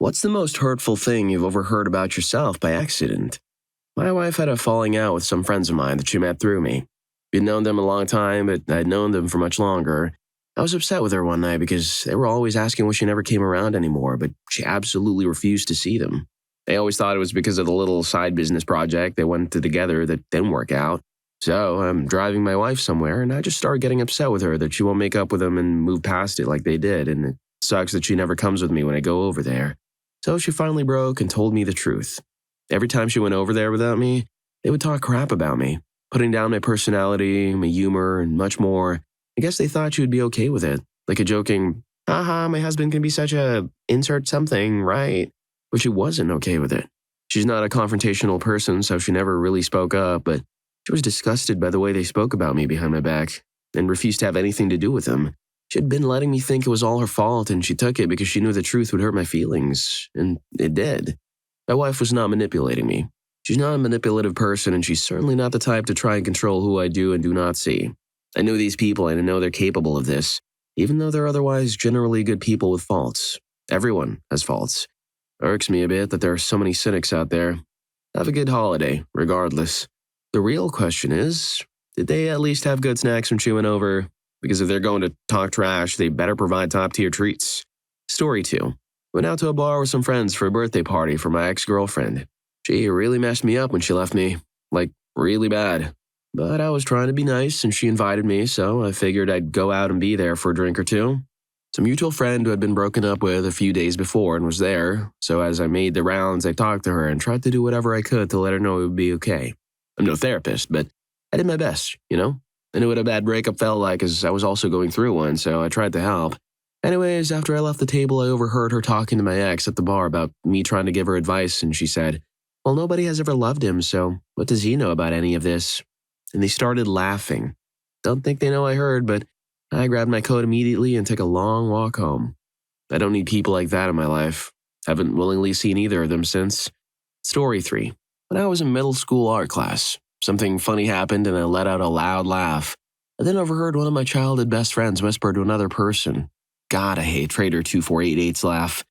What's the most hurtful thing you've overheard about yourself by accident? My wife had a falling out with some friends of mine that she met through me. We'd known them a long time, but I'd known them for much longer. I was upset with her one night because they were always asking why she never came around anymore, but she absolutely refused to see them. They always thought it was because of the little side business project they went to together that didn't work out. So I'm driving my wife somewhere, and I just started getting upset with her that she won't make up with them and move past it like they did, and it sucks that she never comes with me when I go over there. So she finally broke and told me the truth. Every time she went over there without me, they would talk crap about me, putting down my personality, my humor, and much more. I guess they thought she would be okay with it, like a joking, haha, my husband can be such a insert something, right? But she wasn't okay with it. She's not a confrontational person, so she never really spoke up, but she was disgusted by the way they spoke about me behind my back and refused to have anything to do with them. She had been letting me think it was all her fault, and she took it because she knew the truth would hurt my feelings, and it did. My wife was not manipulating me. She's not a manipulative person, and she's certainly not the type to try and control who I do and do not see. I know these people, and I know they're capable of this, even though they're otherwise generally good people with faults. Everyone has faults. It irks me a bit that there are so many cynics out there. Have a good holiday, regardless. The real question is, did they at least have good snacks when she went over? Because if they're going to talk trash, they better provide top-tier treats. Story 2. Went out to a bar with some friends for a birthday party for my ex-girlfriend. She really messed me up when she left me. Like, really bad. But I was trying to be nice, and she invited me, so I figured I'd go out and be there for a drink or two. Some mutual friend who had been broken up with a few days before and was there, so as I made the rounds, I talked to her and tried to do whatever I could to let her know it would be okay. I'm no therapist, but I did my best, you know? I knew what a bad breakup felt like as I was also going through one, so I tried to help. Anyways, after I left the table, I overheard her talking to my ex at the bar about me trying to give her advice, and she said, well, nobody has ever loved him, so what does he know about any of this? And they started laughing. Don't think they know I heard, but I grabbed my coat immediately and took a long walk home. I don't need people like that in my life. Haven't willingly seen either of them since. Story 3. When I was in middle school art class, something funny happened and I let out a loud laugh. I then overheard one of my childhood best friends whisper to another person, God, I hate Trader 2488's laugh.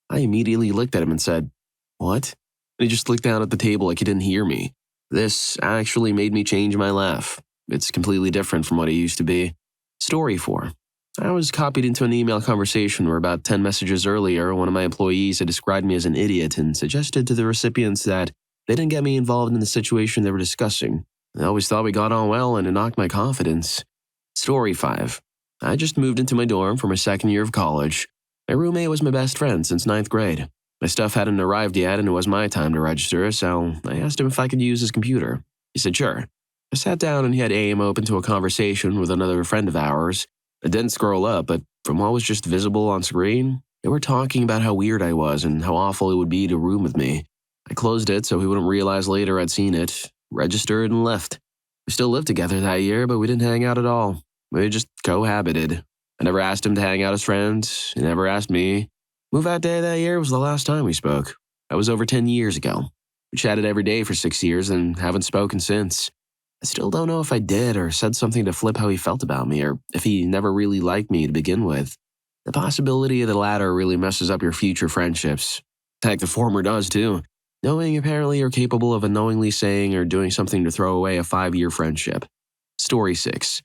I immediately looked at him and said, what? And he just looked down at the table like he didn't hear me. This actually made me change my laugh. It's completely different from what it used to be. Story 4. I was copied into an email conversation where about 10 messages earlier, one of my employees had described me as an idiot and suggested to the recipients that they didn't get me involved in the situation they were discussing. I always thought we got on well and it knocked my confidence. Story 5. I just moved into my dorm for my second year of college. My roommate was my best friend since 9th grade. My stuff hadn't arrived yet and it was my time to register, so I asked him if I could use his computer. He said sure. I sat down and he had AIM open to a conversation with another friend of ours. I didn't scroll up, but from what was just visible on screen, they were talking about how weird I was and how awful it would be to room with me. I closed it so he wouldn't realize later I'd seen it, registered, and left. We still lived together that year, but we didn't hang out at all. We just cohabited. I never asked him to hang out as friends. He never asked me. Move-out day that year was the last time we spoke. That was over 10 years ago. We chatted every day for 6 years and haven't spoken since. I still don't know if I did or said something to flip how he felt about me or if he never really liked me to begin with. The possibility of the latter really messes up your future friendships. Heck, the former does too. Knowing apparently you're capable of unknowingly saying or doing something to throw away a 5-year friendship. Story 6.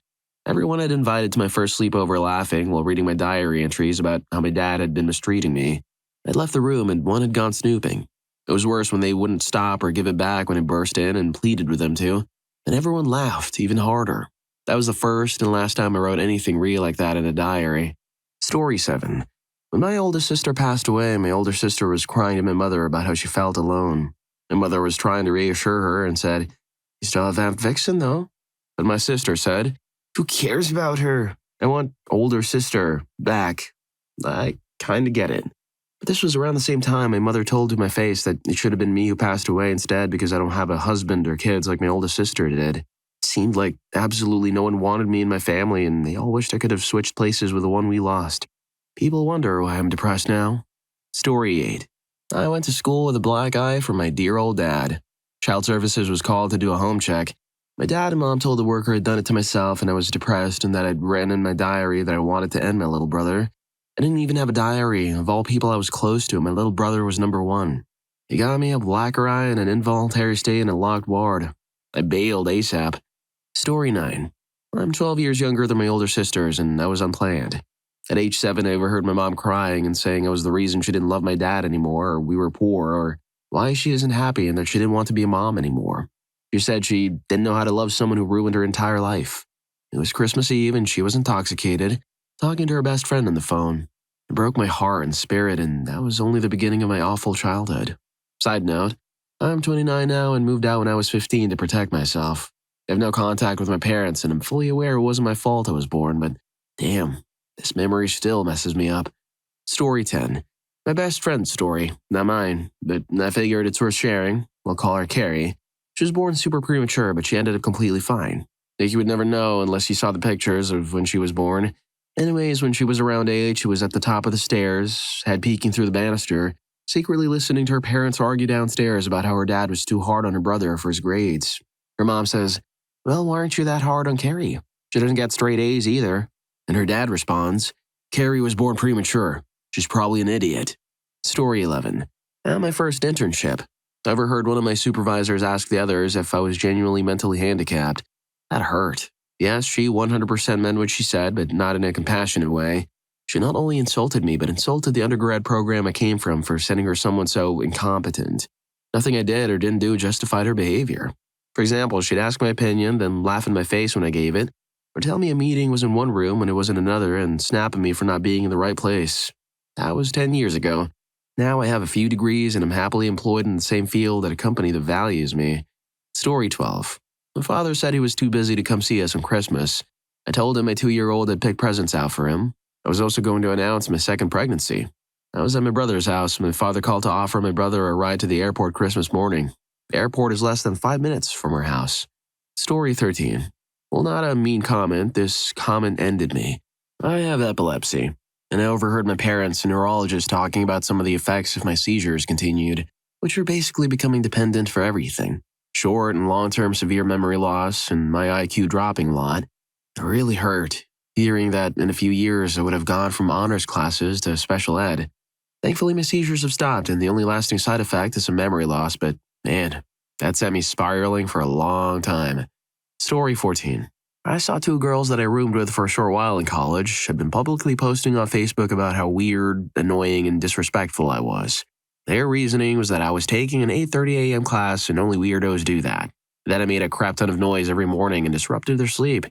Everyone had invited to my first sleepover laughing while reading my diary entries about how my dad had been mistreating me. I'd left the room and one had gone snooping. It was worse when they wouldn't stop or give it back when I burst in and pleaded with them to. And everyone laughed even harder. That was the first and last time I wrote anything real like that in a diary. Story 7. When my oldest sister passed away, my older sister was crying to my mother about how she felt alone. My mother was trying to reassure her and said, you still have Aunt Vixen, though? But my sister said, who cares about her? I want older sister back. I kinda get it. But this was around the same time my mother told to my face that it should have been me who passed away instead because I don't have a husband or kids like my oldest sister did. It seemed like absolutely no one wanted me and my family, and they all wished I could have switched places with the one we lost. People wonder why I'm depressed now. Story 8. I went to school with a black eye from my dear old dad. Child Services was called to do a home check. My dad and mom told the worker I'd done it to myself and I was depressed and that I'd written in my diary that I wanted to end my little brother. I didn't even have a diary. Of all people I was close to, my little brother was number one. He got me a black eye and an involuntary stay in a locked ward. I bailed ASAP. Story 9. I'm 12 years younger than my older sisters, and that was unplanned. At age 7, I overheard my mom crying and saying I was the reason she didn't love my dad anymore, or we were poor, or why she isn't happy and that she didn't want to be a mom anymore. She said she didn't know how to love someone who ruined her entire life. It was Christmas Eve and she was intoxicated, talking to her best friend on the phone. It broke my heart and spirit, and that was only the beginning of my awful childhood. Side note, I'm 29 now and moved out when I was 15 to protect myself. I have no contact with my parents, and I'm fully aware it wasn't my fault I was born, but damn, this memory still messes me up. Story 10. My best friend's story, not mine, but I figured it's worth sharing. We'll call her Carrie. She was born super premature, but she ended up completely fine. Like you would never know unless you saw the pictures of when she was born. Anyways, when she was around age, she was at the top of the stairs, head peeking through the banister, secretly listening to her parents argue downstairs about how her dad was too hard on her brother for his grades. Her mom says, "Well, why aren't you that hard on Carrie? She doesn't get straight A's either." And her dad responds, "Carrie was born premature. She's probably an idiot." Story 11. At my first internship, I overheard one of my supervisors ask the others if I was genuinely mentally handicapped. That hurt. Yes, she 100% meant what she said, but not in a compassionate way. She not only insulted me, but insulted the undergrad program I came from for sending her someone so incompetent. Nothing I did or didn't do justified her behavior. For example, she'd ask my opinion, then laugh in my face when I gave it, or tell me a meeting was in one room when it was in another and snap at me for not being in the right place. That was 10 years ago. Now I have a few degrees and I'm happily employed in the same field at a company that values me. Story 12. My father said he was too busy to come see us on Christmas. I told him my 2-year-old had picked presents out for him. I was also going to announce my second pregnancy. I was at my brother's house. My father called to offer my brother a ride to the airport Christmas morning. The airport is less than 5 minutes from our house. Story 13. Well, not a mean comment. This comment ended me. I have epilepsy, and I overheard my parents and neurologist talking about some of the effects if my seizures continued, which are basically becoming dependent for everything. Short and long-term severe memory loss and my IQ dropping a lot. It really hurt, hearing that in a few years I would have gone from honors classes to special ed. Thankfully, my seizures have stopped, and the only lasting side effect is some memory loss, but man, that sent me spiraling for a long time. Story 14. I saw 2 girls that I roomed with for a short while in college had been publicly posting on Facebook about how weird, annoying, and disrespectful I was. Their reasoning was that I was taking an 8:30 a.m. class and only weirdos do that. That I made a crap ton of noise every morning and disrupted their sleep.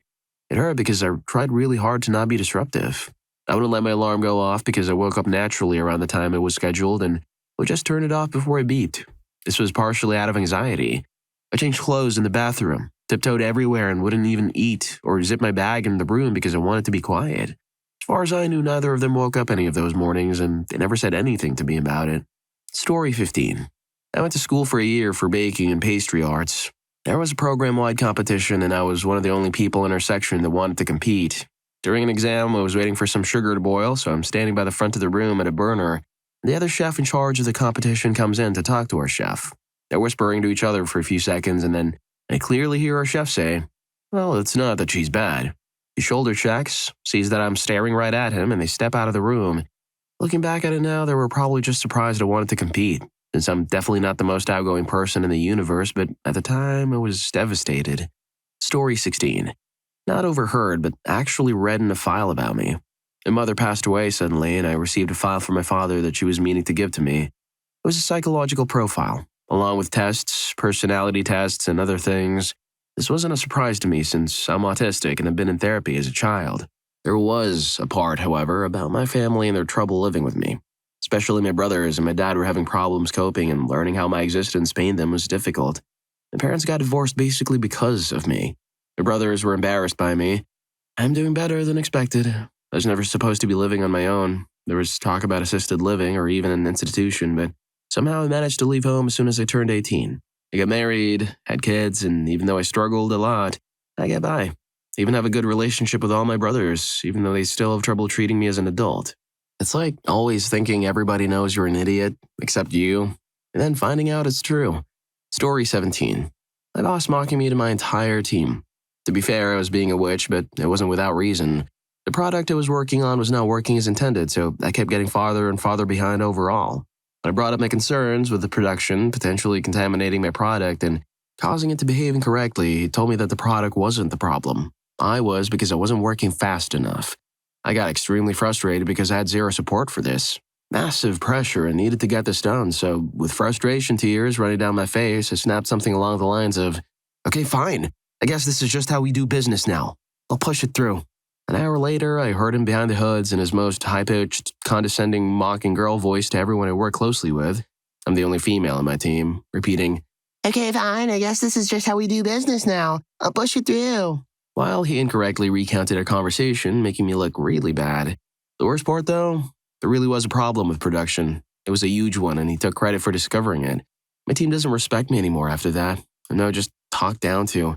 It hurt because I tried really hard to not be disruptive. I wouldn't let my alarm go off because I woke up naturally around the time it was scheduled and would just turn it off before I beeped. This was partially out of anxiety. I changed clothes in the bathroom, tiptoed everywhere, and wouldn't even eat or zip my bag in the room because I wanted to be quiet. As far as I knew, neither of them woke up any of those mornings, and they never said anything to me about it. Story 15. I went to school for a year for baking and pastry arts. There was a program-wide competition, and I was one of the only people in our section that wanted to compete. During an exam, I was waiting for some sugar to boil, so I'm standing by the front of the room at a burner. The other chef in charge of the competition comes in to talk to our chef. They're whispering to each other for a few seconds, and then I clearly hear our chef say, "Well, it's not that she's bad." He shoulder checks, sees that I'm staring right at him, and they step out of the room. Looking back at it now, they were probably just surprised I wanted to compete, since I'm definitely not the most outgoing person in the universe, but at the time, I was devastated. Story 16. Not overheard, but actually read in a file about me. My mother passed away suddenly, and I received a file from my father that she was meaning to give to me. It was a psychological profile, along with tests, personality tests, and other things. This wasn't a surprise to me since I'm autistic and have been in therapy as a child. There was a part, however, about my family and their trouble living with me. Especially my brothers and my dad were having problems coping, and learning how my existence pained them was difficult. My parents got divorced basically because of me. My brothers were embarrassed by me. I'm doing better than expected. I was never supposed to be living on my own. There was talk about assisted living or even an institution, but somehow I managed to leave home as soon as I turned 18. I got married, had kids, and even though I struggled a lot, I get by. I even have a good relationship with all my brothers, even though they still have trouble treating me as an adult. It's like always thinking everybody knows you're an idiot, except you, and then finding out it's true. Story 17. My boss mocking me to my entire team. To be fair, I was being a witch, but it wasn't without reason. The product I was working on was not working as intended, so I kept getting farther and farther behind overall. When I brought up my concerns with the production potentially contaminating my product and causing it to behave incorrectly, he told me that the product wasn't the problem. I was because I wasn't working fast enough. I got extremely frustrated because I had zero support for this. Massive pressure and needed to get this done, so with frustration tears running down my face, I snapped something along the lines of, "Okay, fine. I guess this is just how we do business now. I'll push it through." An hour later, I heard him behind the hoods in his most high-pitched, condescending, mocking girl voice to everyone I work closely with. I'm the only female on my team, repeating, "Okay, fine. I guess this is just how we do business now. I'll push it through." While he incorrectly recounted our conversation, making me look really bad. The worst part, though, there really was a problem with production. It was a huge one, and he took credit for discovering it. My team doesn't respect me anymore after that. I'm now just talked down to.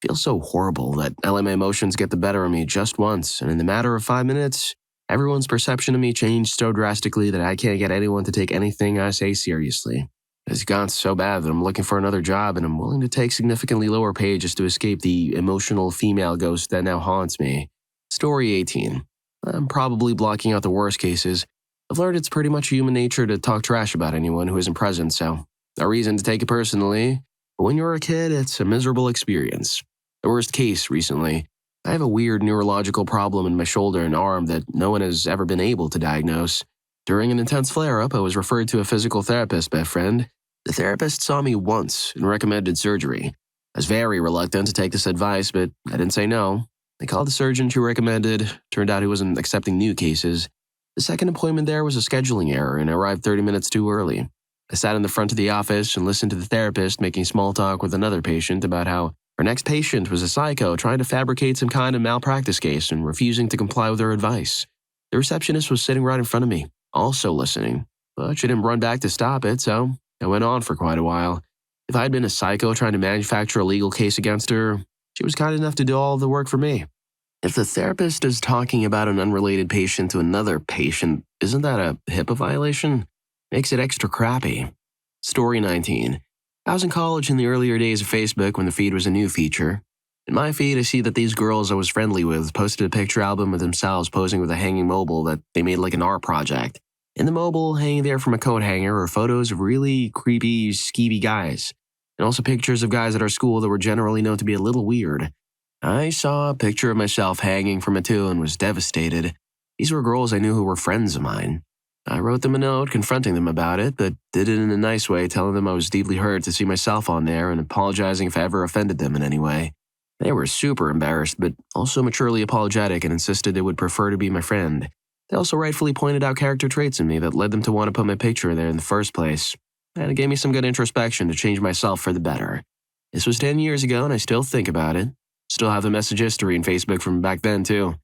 It feels so horrible that I let my emotions get the better of me just once, and in the matter of 5 minutes, everyone's perception of me changed so drastically that I can't get anyone to take anything I say seriously. It's gone so bad that I'm looking for another job, and I'm willing to take significantly lower pay just to escape the emotional female ghost that now haunts me. Story 18. I'm probably blocking out the worst cases. I've learned it's pretty much human nature to talk trash about anyone who isn't present, so no reason to take it personally. But when you're a kid, it's a miserable experience. The worst case recently. I have a weird neurological problem in my shoulder and arm that no one has ever been able to diagnose. During an intense flare-up, I was referred to a physical therapist by a friend. The therapist saw me once and recommended surgery. I was very reluctant to take this advice, but I didn't say no. I called the surgeon who recommended. Turned out he wasn't accepting new cases. The second appointment there was a scheduling error, and I arrived 30 minutes too early. I sat in the front of the office and listened to the therapist making small talk with another patient about how her next patient was a psycho trying to fabricate some kind of malpractice case and refusing to comply with her advice. The receptionist was sitting right in front of me, also listening, but she didn't run back to stop it, so I went on for quite a while. If I had been a psycho trying to manufacture a legal case against her, she was kind enough to do all of the work for me. If the therapist is talking about an unrelated patient to another patient, isn't that a HIPAA violation? Makes it extra crappy. Story 19. I was in college in the earlier days of Facebook when the feed was a new feature. In my feed, I see that these girls I was friendly with posted a picture album of themselves posing with a hanging mobile that they made like an art project. In the mobile, hanging there from a coat hanger, are photos of really creepy, skeevy guys, and also pictures of guys at our school that were generally known to be a little weird. I saw a picture of myself hanging from a two and was devastated. These were girls I knew who were friends of mine. I wrote them a note confronting them about it, but did it in a nice way, telling them I was deeply hurt to see myself on there and apologizing if I ever offended them in any way. They were super embarrassed, but also maturely apologetic and insisted they would prefer to be my friend. They also rightfully pointed out character traits in me that led them to want to put my picture there in the first place. And it gave me some good introspection to change myself for the better. This was 10 years ago, and I still think about it. Still have the message history in Facebook from back then, too.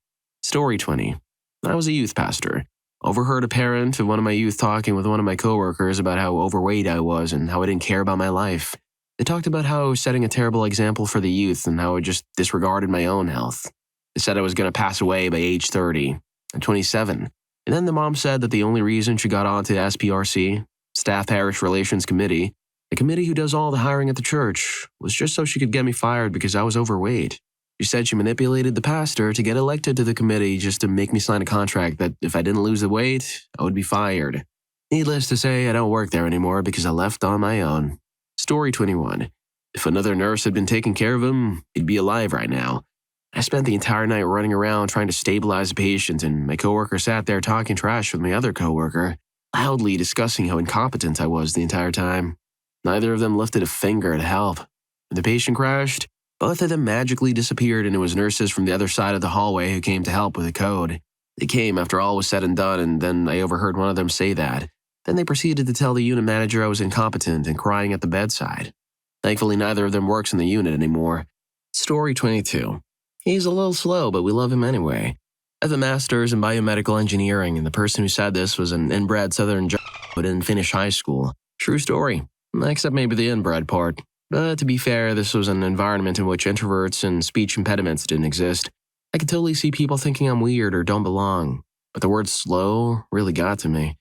Story 20. I was a youth pastor. Overheard a parent of one of my youth talking with one of my coworkers about how overweight I was and how I didn't care about my life. They talked about how I was setting a terrible example for the youth and how I just disregarded my own health. They said I was going to pass away by age 30. I'm 27. And then the mom said that the only reason she got onto SPRC, Staff Parish Relations Committee, the committee who does all the hiring at the church, was just so she could get me fired because I was overweight. She said she manipulated the pastor to get elected to the committee just to make me sign a contract that if I didn't lose the weight, I would be fired. Needless to say, I don't work there anymore because I left on my own. Story 21. If another nurse had been taking care of him, he'd be alive right now. I spent the entire night running around trying to stabilize the patient, and my coworker sat there talking trash with my other coworker, loudly discussing how incompetent I was the entire time. Neither of them lifted a finger to help. When the patient crashed, both of them magically disappeared, and it was nurses from the other side of the hallway who came to help with the code. They came after all was said and done, and then I overheard one of them say that. Then they proceeded to tell the unit manager I was incompetent and crying at the bedside. Thankfully, neither of them works in the unit anymore. Story 22. He's a little slow, but we love him anyway. I have a master's in biomedical engineering, and the person who said this was an inbred southern who didn't finish high school. True story. Except maybe the inbred part. But to be fair, this was an environment in which introverts and speech impediments didn't exist. I could totally see people thinking I'm weird or don't belong. But the word slow really got to me.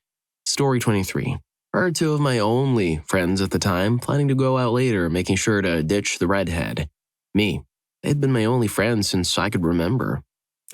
Story 23. Heard two of my only friends at the time planning to go out later, making sure to ditch the redhead. Me. They'd been my only friends since I could remember.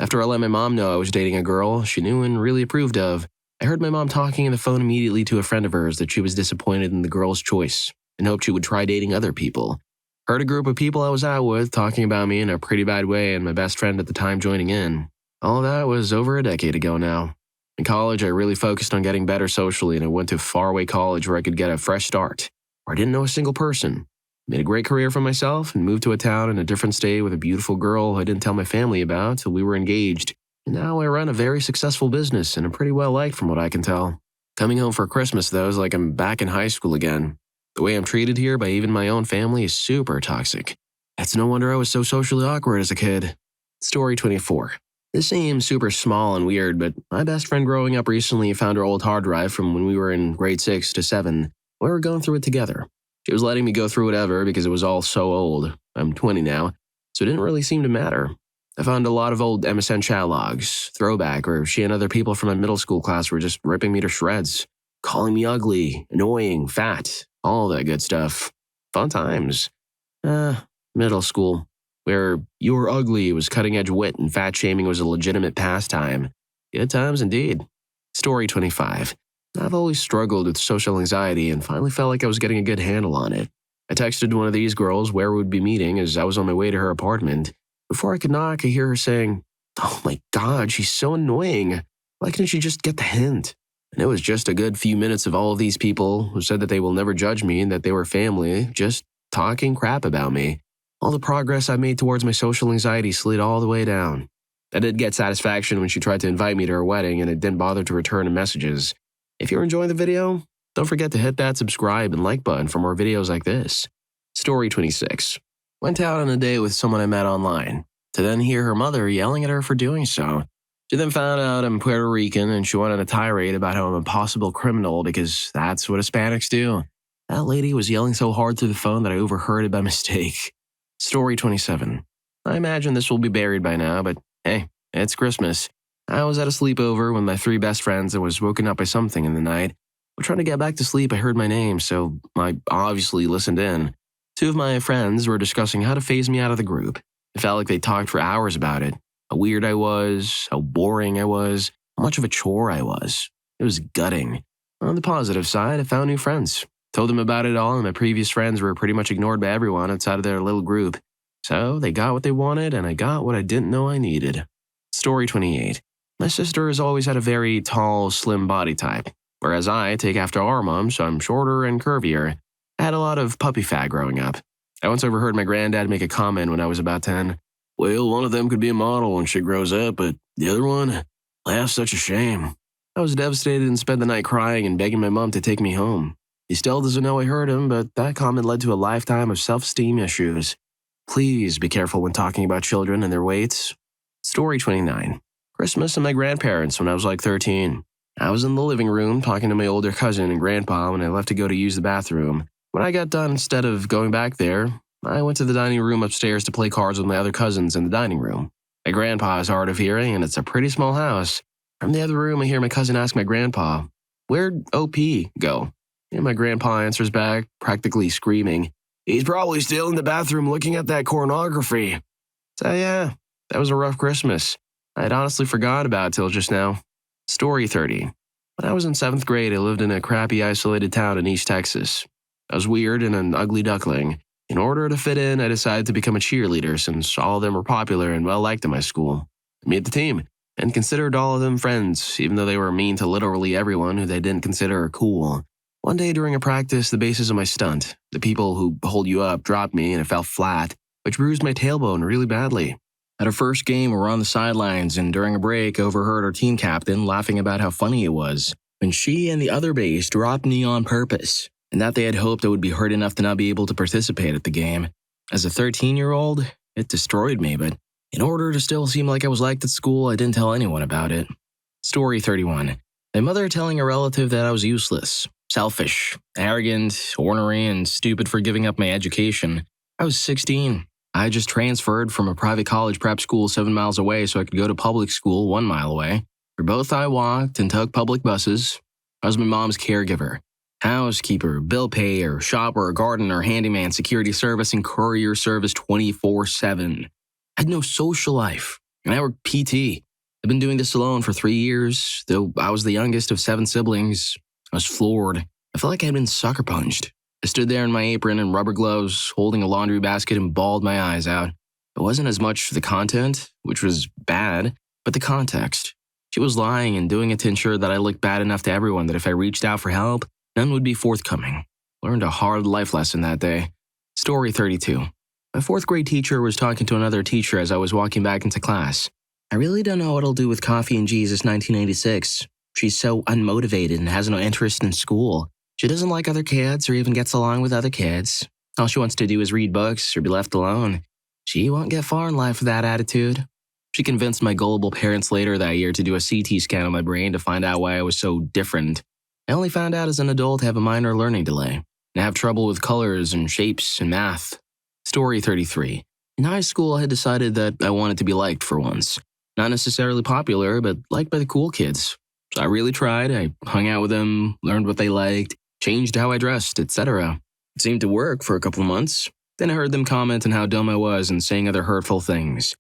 After I let my mom know I was dating a girl she knew and really approved of, I heard my mom talking on the phone immediately to a friend of hers that she was disappointed in the girl's choice and hoped she would try dating other people. Heard a group of people I was out with talking about me in a pretty bad way and my best friend at the time joining in. All that was over a decade ago now. In college, I really focused on getting better socially and I went to a faraway college where I could get a fresh start, where I didn't know a single person. Made a great career for myself and moved to a town in a different state with a beautiful girl I didn't tell my family about till we were engaged. And now I run a very successful business and I'm pretty well liked from what I can tell. Coming home for Christmas, though, is like I'm back in high school again. The way I'm treated here by even my own family is super toxic. It's no wonder I was so socially awkward as a kid. Story 24. This seems super small and weird, but my best friend growing up recently found her old hard drive from when we were in grade 6 to 7. We were going through it together. She was letting me go through whatever because it was all so old. I'm 20 now, so it didn't really seem to matter. I found a lot of old MSN chat logs, throwback, where she and other people from my middle school class were just ripping me to shreds, calling me ugly, annoying, fat, all that good stuff. Fun times. Middle school, where "you were ugly" was cutting-edge wit and fat shaming was a legitimate pastime. Good times indeed. Story 25. I've always struggled with social anxiety and finally felt like I was getting a good handle on it. I texted one of these girls where we would be meeting as I was on my way to her apartment. Before I could knock, I hear her saying, "Oh my God, she's so annoying. Why couldn't she just get the hint?" And it was just a good few minutes of all of these people who said that they will never judge me and that they were family, just talking crap about me. All the progress I made towards my social anxiety slid all the way down. I did get satisfaction when she tried to invite me to her wedding and it didn't bother to return her messages. If you're enjoying the video, don't forget to hit that subscribe and like button for more videos like this. Story 26. Went out on a date with someone I met online, to then hear her mother yelling at her for doing so. She then found out I'm Puerto Rican and she went on a tirade about how I'm a possible criminal because that's what Hispanics do. That lady was yelling so hard through the phone that I overheard it by mistake. Story 27. I imagine this will be buried by now, but hey, it's Christmas. I was at a sleepover with my 3 best friends and was woken up by something in the night. While trying to get back to sleep, I heard my name, so I obviously listened in. 2 of my friends were discussing how to phase me out of the group. It felt like they talked for hours about it. How weird I was, how boring I was, how much of a chore I was. It was gutting. On the positive side, I found new friends. Told them about it all, and my previous friends were pretty much ignored by everyone outside of their little group. So they got what they wanted, and I got what I didn't know I needed. Story 28. My sister has always had a very tall, slim body type, whereas I take after our mom, so I'm shorter and curvier. I had a lot of puppy fat growing up. I once overheard my granddad make a comment when I was about 10. "Well, one of them could be a model when she grows up, but the other one? That's such a shame." I was devastated and spent the night crying and begging my mom to take me home. He still doesn't know I heard him, but that comment led to a lifetime of self-esteem issues. Please be careful when talking about children and their weights. Story 29. Christmas and my grandparents when I was like 13. I was in the living room talking to my older cousin and grandpa when I left to go to use the bathroom. When I got done, instead of going back there, I went to the dining room upstairs to play cards with my other cousins in the dining room. My grandpa is hard of hearing, and it's a pretty small house. From the other room, I hear my cousin ask my grandpa, "Where'd OP go?" And my grandpa answers back, practically screaming, "He's probably still in the bathroom looking at that pornography." So yeah, that was a rough Christmas. I had honestly forgot about it till just now. Story 30. When I was in 7th grade, I lived in a crappy isolated town in East Texas. I was weird and an ugly duckling. In order to fit in, I decided to become a cheerleader since all of them were popular and well-liked in my school. I made the team and considered all of them friends, even though they were mean to literally everyone who they didn't consider cool. One day during a practice, the basis of my stunt, the people who hold you up, dropped me and it fell flat, which bruised my tailbone really badly. At our first game, we were on the sidelines, and during a break, I overheard our team captain laughing about how funny it was when she and the other base dropped me on purpose, and that they had hoped I would be hurt enough to not be able to participate at the game. As a 13-year-old, it destroyed me, but in order to still seem like I was liked at school, I didn't tell anyone about it. Story 31. My mother telling a relative that I was useless, selfish, arrogant, ornery, and stupid for giving up my education. I was 16. I just transferred from a private college prep school 7 miles away so I could go to public school 1 mile away. For both, I walked and took public buses. I was my mom's caregiver, housekeeper, bill payer, shopper, gardener, handyman, security service, and courier service 24/7. I had no social life. And I worked PT. I've been doing this alone for 3 years, though I was the youngest of 7 siblings. I was floored. I felt like I'd been sucker punched. I stood there in my apron and rubber gloves, holding a laundry basket and bawled my eyes out. It wasn't as much the content, which was bad, but the context. She was lying and doing it to ensure that I looked bad enough to everyone that if I reached out for help, none would be forthcoming. Learned a hard life lesson that day. Story 32. My 4th grade teacher was talking to another teacher as I was walking back into class. I really don't know what I'll do with Coffee and Jesus 1986. She's so unmotivated and has no interest in school. She doesn't like other kids or even gets along with other kids. All she wants to do is read books or be left alone. She won't get far in life with that attitude. She convinced my gullible parents later that year to do a CT scan on my brain to find out why I was so different. I only found out as an adult I have a minor learning delay, and I have trouble with colors and shapes and math. Story 33. In high school, I had decided that I wanted to be liked for once. Not necessarily popular, but liked by the cool kids. So I really tried. I hung out with them, learned what they liked, changed how I dressed, etc. It seemed to work for a couple of months. Then I heard them comment on how dumb I was and saying other hurtful things.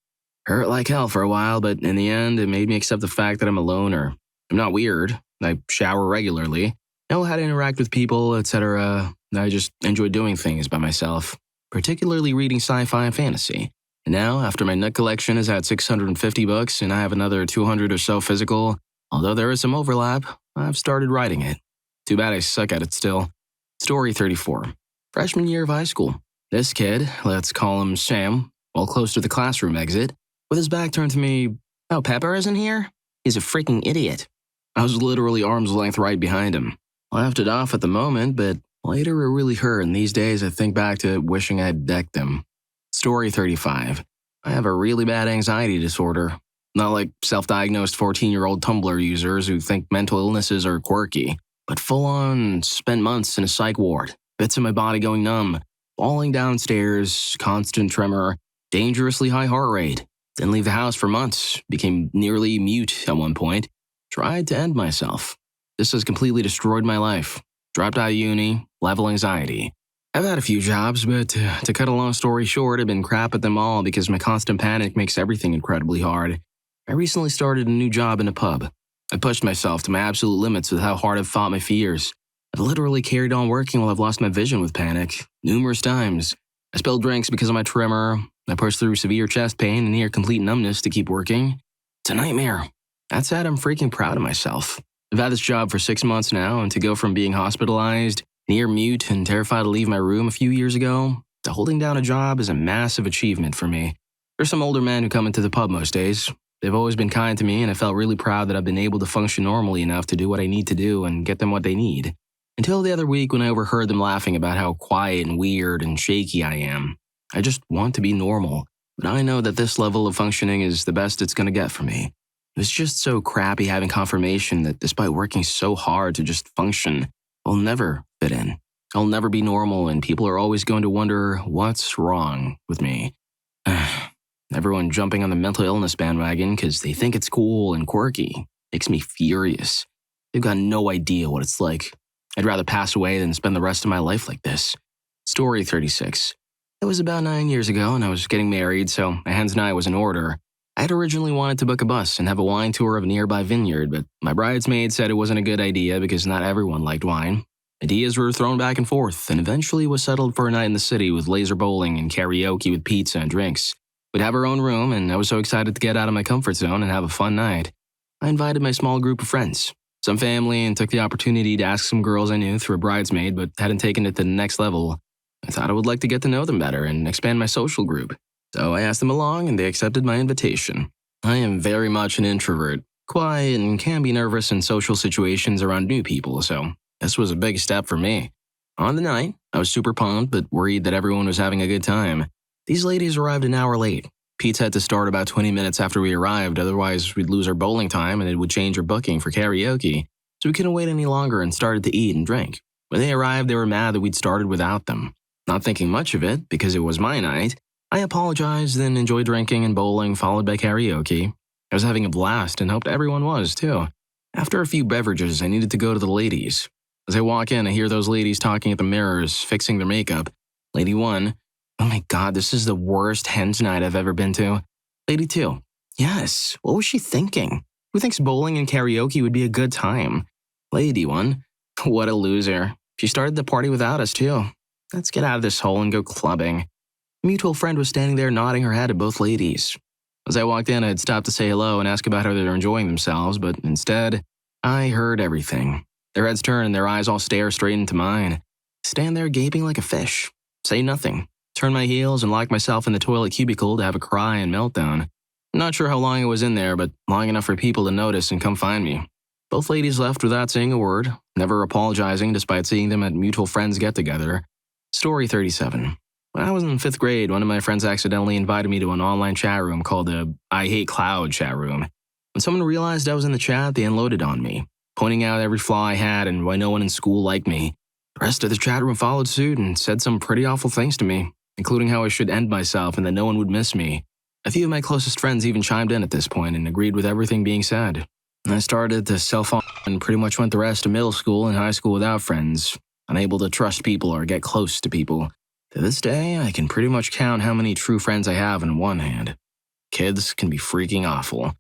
Hurt like hell for a while, but in the end, it made me accept the fact that I'm a loner. I'm not weird. I shower regularly, know how to interact with people, etc. I just enjoy doing things by myself, particularly reading sci-fi and fantasy. And now, after my nut collection is at 650 books and I have another 200 or so physical, although there is some overlap, I've started writing it. Too bad I suck at it still. Story 34. Freshman year of high school. This kid, let's call him Sam, while close to the classroom exit, with his back turned to me, "Oh, Pepper isn't here? He's a freaking idiot." I was literally arm's length right behind him. I laughed it off at the moment, but later it really hurt, and these days I think back to wishing I'd decked him. Story 35. I have a really bad anxiety disorder. Not like self-diagnosed 14-year-old Tumblr users who think mental illnesses are quirky, but full-on spent months in a psych ward, bits of my body going numb, falling downstairs, constant tremor, dangerously high heart rate. Didn't leave the house for months, became nearly mute at one point, tried to end myself. This has completely destroyed my life. Dropped out of uni, level anxiety. I've had a few jobs, but to cut a long story short, I've been crap at them all because my constant panic makes everything incredibly hard. I recently started a new job in a pub. I pushed myself to my absolute limits with how hard I've fought my fears. I've literally carried on working while I've lost my vision with panic, numerous times. I spilled drinks because of my tremor. I pushed through severe chest pain and near complete numbness to keep working. It's a nightmare. That said, I'm freaking proud of myself. I've had this job for 6 months now, and to go from being hospitalized, near mute, and terrified to leave my room a few years ago, to holding down a job is a massive achievement for me. There's some older men who come into the pub most days. They've always been kind to me, and I felt really proud that I've been able to function normally enough to do what I need to do and get them what they need. Until the other week when I overheard them laughing about how quiet and weird and shaky I am. I just want to be normal, but I know that this level of functioning is the best it's going to get for me. It's just so crappy having confirmation that despite working so hard to just function, I'll never fit in. I'll never be normal, and people are always going to wonder what's wrong with me. Everyone jumping on the mental illness bandwagon because they think it's cool and quirky makes me furious. They've got no idea what it's like. I'd rather pass away than spend the rest of my life like this. Story 36. It was about 9 years ago, and I was getting married, so my hen's night was in order. I had originally wanted to book a bus and have a wine tour of a nearby vineyard, but my bridesmaid said it wasn't a good idea because not everyone liked wine. Ideas were thrown back and forth, and eventually was settled for a night in the city with laser bowling and karaoke with pizza and drinks. We'd have our own room, and I was so excited to get out of my comfort zone and have a fun night. I invited my small group of friends, some family, and took the opportunity to ask some girls I knew through a bridesmaid but hadn't taken it to the next level. I thought I would like to get to know them better and expand my social group. So I asked them along, and they accepted my invitation. I am very much an introvert, quiet, and can be nervous in social situations around new people, so this was a big step for me. On the night, I was super pumped but worried that everyone was having a good time. These ladies arrived an hour late. Pizza had to start about 20 minutes after we arrived, otherwise we'd lose our bowling time and it would change our booking for karaoke, so we couldn't wait any longer and started to eat and drink. When they arrived, they were mad that we'd started without them. Not thinking much of it, because it was my night, I apologized, then enjoyed drinking and bowling, followed by karaoke. I was having a blast and hoped everyone was, too. After a few beverages, I needed to go to the ladies. As I walk in, I hear those ladies talking at the mirrors, fixing their makeup. Lady 1, "Oh my god, this is the worst hen's night I've ever been to." Lady 2, Yes, what was she thinking? Who thinks bowling and karaoke would be a good time? Lady one. What a loser. She started the party without us, too. Let's get out of this hole and go clubbing. A mutual friend was standing there nodding her head at both ladies. As I walked in, I had stopped to say hello and ask about how they were enjoying themselves, but instead, I heard everything. Their heads turn and their eyes all stare straight into mine. Stand there gaping like a fish. Say nothing. Turn my heels and lock myself in the toilet cubicle to have a cry and meltdown. Not sure how long I was in there, but long enough for people to notice and come find me. Both ladies left without saying a word, never apologizing despite seeing them at mutual friends get-together. Story 37. When I was in 5th grade, one of my friends accidentally invited me to an online chat room called the I Hate Cloud chat room. When someone realized I was in the chat, they unloaded on me, pointing out every flaw I had and why no one in school liked me. The rest of the chat room followed suit and said some pretty awful things to me, including how I should end myself and that no one would miss me. A few of my closest friends even chimed in at this point and agreed with everything being said. I started to self-harm and pretty much went the rest of middle school and high school without friends, unable to trust people or get close to people. To this day, I can pretty much count how many true friends I have in one hand. Kids can be freaking awful.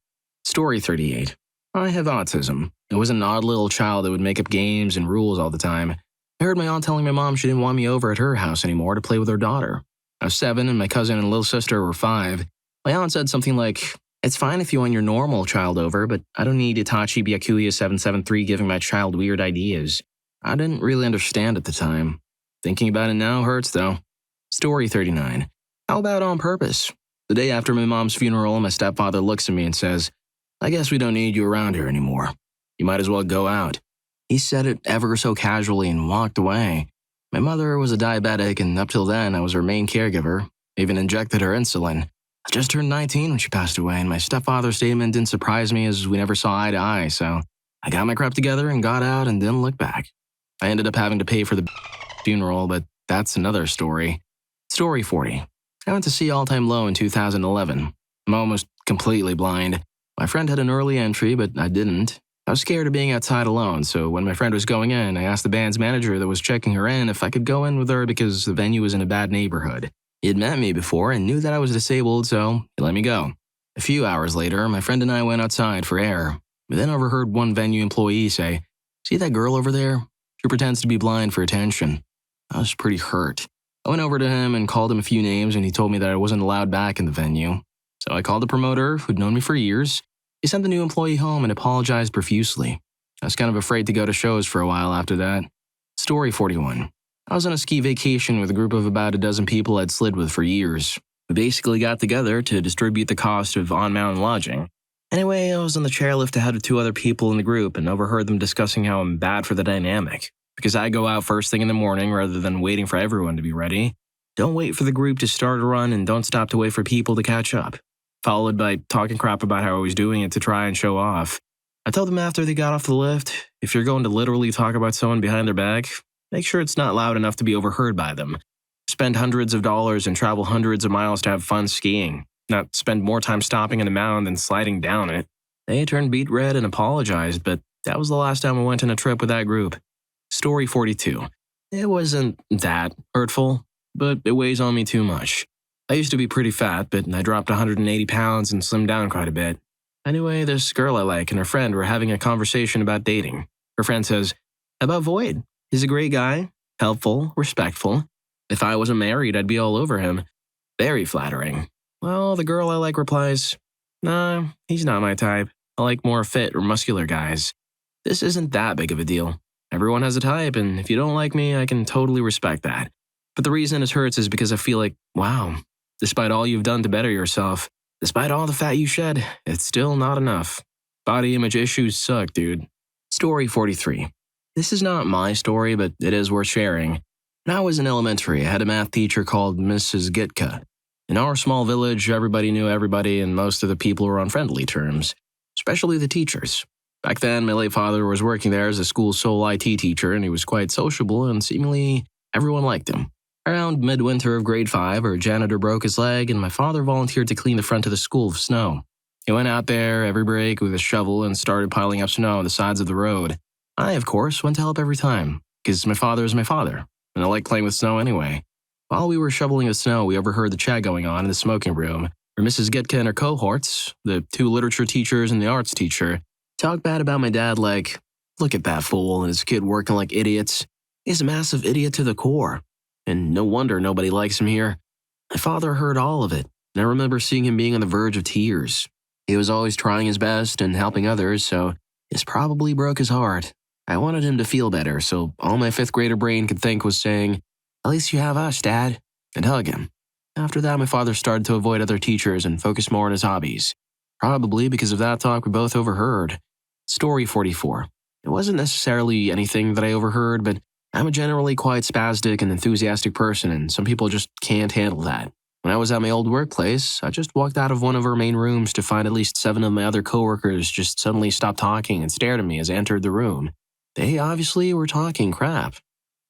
Story 38. I have autism. I was an odd little child that would make up games and rules all the time. I heard my aunt telling my mom she didn't want me over at her house anymore to play with her daughter. I was 7 and my cousin and little sister were 5. My aunt said something like, "It's fine if you want your normal child over, but I don't need Itachi Byakuya 773 giving my child weird ideas." I didn't really understand at the time. Thinking about it now hurts, though. Story 39. How about on purpose? The day after my mom's funeral, my stepfather looks at me and says, "I guess we don't need you around here anymore. You might as well go out." He said it ever so casually and walked away. My mother was a diabetic, and up till then, I was her main caregiver. I even injected her insulin. I just turned 19 when she passed away, and my stepfather's statement didn't surprise me as we never saw eye to eye, so I got my crap together and got out and didn't look back. I ended up having to pay for the funeral, but that's another story. Story 40. I went to see All Time Low in 2011. I'm almost completely blind. My friend had an early entry, but I didn't. I was scared of being outside alone, so when my friend was going in, I asked the band's manager that was checking her in if I could go in with her because the venue was in a bad neighborhood. He had met me before and knew that I was disabled, so he let me go. A few hours later, my friend and I went outside for air. We then overheard one venue employee say, "See that girl over there? She pretends to be blind for attention." I was pretty hurt. I went over to him and called him a few names, and he told me that I wasn't allowed back in the venue. So I called the promoter, who'd known me for years. He sent the new employee home and apologized profusely. I was kind of afraid to go to shows for a while after that. Story 41. I was on a ski vacation with a group of about a dozen people I'd slid with for years. We basically got together to distribute the cost of on-mountain lodging. Anyway, I was on the chairlift ahead of 2 other people in the group and overheard them discussing how I'm bad for the dynamic, because I go out first thing in the morning rather than waiting for everyone to be ready. Don't wait for the group to start a run and don't stop to wait for people to catch up. Followed by talking crap about how I was doing it to try and show off. I told them after they got off the lift, if you're going to literally talk about someone behind their back, make sure it's not loud enough to be overheard by them. Spend hundreds of dollars and travel hundreds of miles to have fun skiing, not spend more time stopping in a mound than sliding down it. They turned beet red and apologized, but that was the last time I went on a trip with that group. Story 42. It wasn't that hurtful, but it weighs on me too much. I used to be pretty fat, but I dropped 180 pounds and slimmed down quite a bit. Anyway, this girl I like and her friend were having a conversation about dating. Her friend says, "How about Void? He's a great guy, helpful, respectful. If I wasn't married, I'd be all over him." Very flattering. Well, the girl I like replies, "Nah, he's not my type. I like more fit or muscular guys. This isn't that big of a deal. Everyone has a type, and if you don't like me, I can totally respect that. But the reason it hurts is because I feel like, wow, despite all you've done to better yourself, despite all the fat you shed, it's still not enough. Body image issues suck, dude." Story 43. This is not my story, but it is worth sharing. When I was in elementary, I had a math teacher called Mrs. Gitka. In our small village, everybody knew everybody and most of the people were on friendly terms, especially the teachers. Back then, my late father was working there as the school's sole IT teacher, and he was quite sociable, and seemingly everyone liked him. Around midwinter of grade 5, our janitor broke his leg, and my father volunteered to clean the front of the school of snow. He went out there every break with a shovel and started piling up snow on the sides of the road. I, of course, went to help every time, because my father is my father, and I like playing with snow anyway. While we were shoveling the snow, we overheard the chat going on in the smoking room. where Mrs. Gitka and her cohorts, the 2 literature teachers and the arts teacher, talk bad about my dad like, look at that fool and his kid working like idiots. He's a massive idiot to the core. And no wonder nobody likes him here. My father heard all of it, and I remember seeing him being on the verge of tears. He was always trying his best and helping others, so this probably broke his heart. I wanted him to feel better, so all my 5th grader brain could think was saying, at least you have us, Dad, and hug him. After that, my father started to avoid other teachers and focus more on his hobbies. Probably because of that talk we both overheard. Story 44. It wasn't necessarily anything that I overheard, but I'm a generally quite spastic and enthusiastic person, and some people just can't handle that. When I was at my old workplace, I just walked out of one of our main rooms to find at least 7 of my other coworkers just suddenly stop talking and stared at me as I entered the room. They obviously were talking crap.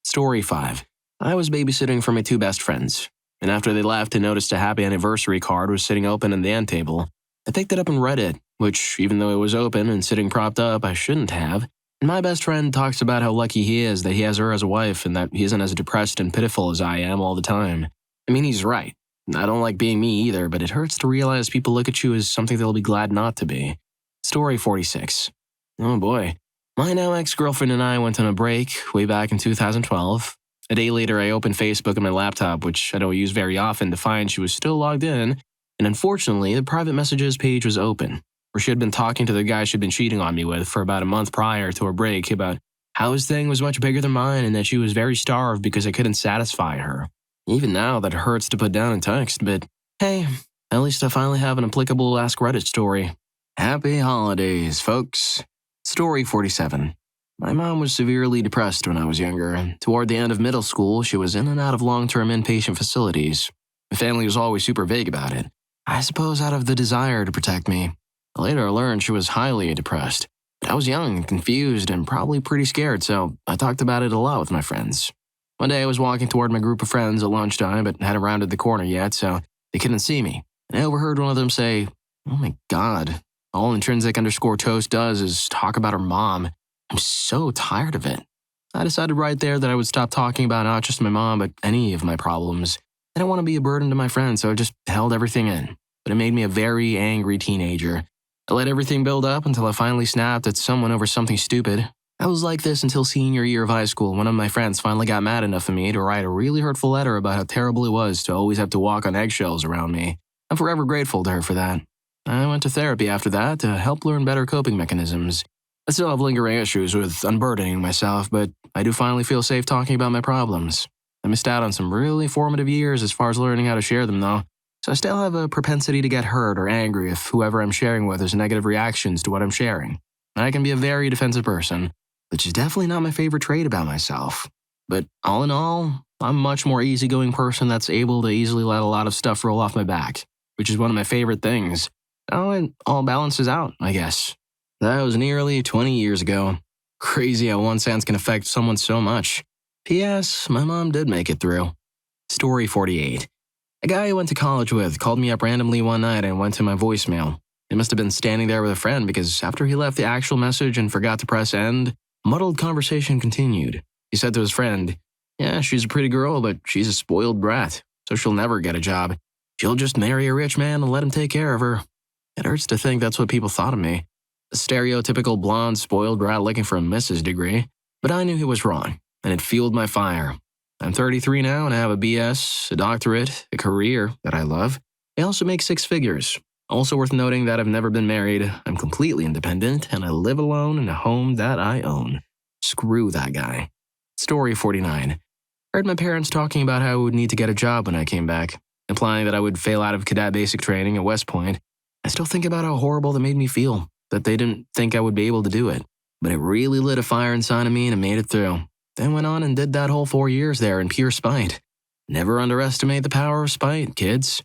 Story 5. I was babysitting for my 2 best friends, and after they left, I noticed a happy anniversary card was sitting open on the end table. I picked it up and read it, which, even though it was open and sitting propped up, I shouldn't have. And my best friend talks about how lucky he is that he has her as a wife and that he isn't as depressed and pitiful as I am all the time. I mean, he's right. I don't like being me either, but it hurts to realize people look at you as something they'll be glad not to be. Story 46. Oh boy. My now ex-girlfriend and I went on a break way back in 2012. A day later, I opened Facebook on my laptop, which I don't use very often, to find she was still logged in, and unfortunately, the private messages page was open, where she had been talking to the guy she'd been cheating on me with for about a month prior to our break about how his thing was much bigger than mine and that she was very starved because I couldn't satisfy her. Even now, that hurts to put down in text, but hey, at least I finally have an applicable Ask Reddit story. Happy holidays, folks. Story 47. My mom was severely depressed when I was younger, and toward the end of middle school, she was in and out of long-term inpatient facilities. My family was always super vague about it. I suppose out of the desire to protect me. Later, I learned she was highly depressed. But I was young, confused, and probably pretty scared, so I talked about it a lot with my friends. One day, I was walking toward my group of friends at lunchtime, but hadn't rounded the corner yet, so they couldn't see me. And I overheard one of them say, "Oh my God, all intrinsic_toast does is talk about her mom. I'm so tired of it." I decided right there that I would stop talking about not just my mom, but any of my problems. I didn't want to be a burden to my friends, so I just held everything in. But it made me a very angry teenager. I let everything build up until I finally snapped at someone over something stupid. I was like this until senior year of high school. One of my friends finally got mad enough at me to write a really hurtful letter about how terrible it was to always have to walk on eggshells around me. I'm forever grateful to her for that. I went to therapy after that to help learn better coping mechanisms. I still have lingering issues with unburdening myself, but I do finally feel safe talking about my problems. I missed out on some really formative years as far as learning how to share them, though. So I still have a propensity to get hurt or angry if whoever I'm sharing with has negative reactions to what I'm sharing. And I can be a very defensive person, which is definitely not my favorite trait about myself. But all in all, I'm a much more easygoing person that's able to easily let a lot of stuff roll off my back, which is one of my favorite things. Oh, it all balances out, I guess. That was nearly 20 years ago. Crazy how one sentence can affect someone so much. P.S. My mom did make it through. Story 48. A guy I went to college with called me up randomly one night and went to my voicemail. He must have been standing there with a friend because after he left the actual message and forgot to press end, a muddled conversation continued. He said to his friend, "Yeah, she's a pretty girl, but she's a spoiled brat, so she'll never get a job. She'll just marry a rich man and let him take care of her." It hurts to think that's what people thought of me. A stereotypical blonde, spoiled brat looking for a Mrs. degree. But I knew he was wrong, and it fueled my fire. I'm 33 now and I have a BS, a doctorate, a career that I love. I also make 6 figures. Also worth noting that I've never been married, I'm completely independent, and I live alone in a home that I own. Screw that guy. Story 49. I heard my parents talking about how I would need to get a job when I came back, implying that I would fail out of cadet basic training at West Point. I still think about how horrible that made me feel, that they didn't think I would be able to do it. But it really lit a fire inside of me and I made it through. Then went on and did that whole 4 years there in pure spite. Never underestimate the power of spite, kids.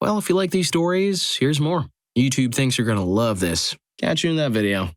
Well, if you like these stories, here's more. YouTube thinks you're gonna love this. Catch you in that video.